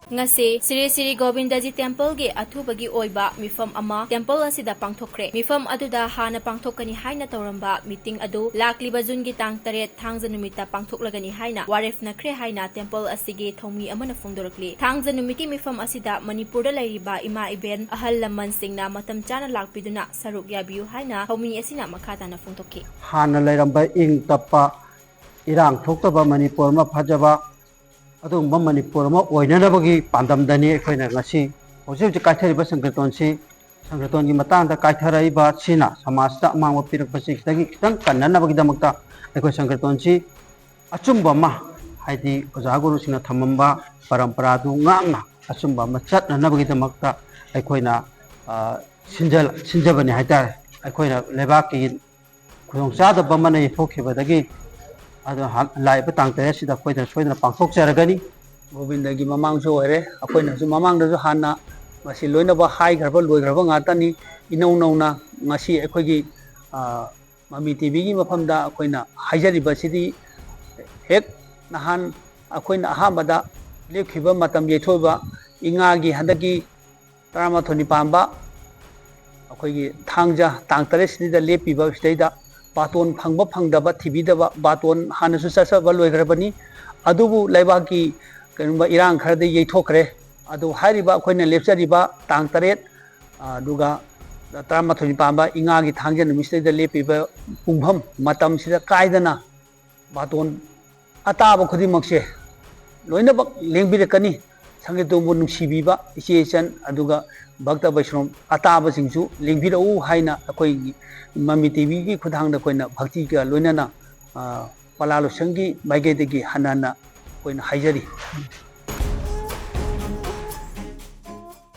ngase Sri Sri Govindaji Temple ge athubagi oiba mifam ama temple asida pangthokre mifam aduda hana pangthokani haina tawramba meeting adu lakliba jun gi tang taret thangja numita pangthoklagani haina waref nakre haina temple asige thomi amana fongdorakli thangja numiki mifam asida Manipur da lairiba ima iben ahal laman singna matam chana lakpiduna saruk yabiu haina thomi asina makhata na fongtokki hana lairamba ing tappa irang thoktaba Manipur ma phajaba adumba Manipur ma oinanabagi pandamdani ekhoina ngasi hojik kaithariba sankirtonsi sankirtongi matangda kaitharaiba sina samajda amangwa pirakpasi kitang kannanabagi damakta ekhoi sankirtonsi achumba ma haidi oja guru singna thamamba parampara du ngangna achumba ma chatnanabagi damakta ekhoina sinjabani haitare ekhoina lebaki khudongchadaba mana yethokkhibadagi लाइब तांगते सिदा कोइदा सोइदना पांथोक चरगनी गोविंद की ममांग जो होरे अखोइना जो ममांग जो हाना मसी लोइनबा high घरबा लोइ घरबा ngaतनी इनौ नौना ngasi अखोइगी ममी टीवी की मफमदा अखोइना हाइजरिबा सिदी हेक नहान अखोइना अहामदा लेखिबा मतम येथोबा इंगागी हंदकी तरामाथोनि पांबा अखोइगी थांजा तांगतरे सिदा लेपिबा सिदैदा बातोन फंगबा फंगदबा थिबिदबा बातोन हानसु ससबा लोइग्रबनी अदुबु लैबाकी कनुबा इरांग खरदे येथोखरे अदु हारिबा अखोइना लेपचरिबा तांग तरेत दुगा तरामाथोनि पांबा इंगागी थांजे नुमिसैदा लेपिबा पुंभम मतम सिदा कायदना बातोन अताब खुदिमक्से लोइनबा लेंबिरकनी संगीतोंबु नुसिबिबा इचेचन अदुगा भक्त वैष्णव अताब सिंसु लेंबिरउ हाइना अखोइ ममी टीवी की खुदांग कोइना भक्ति का लोइनना पलालो संगी माइगेदगी हनाना कोइना हाइजरी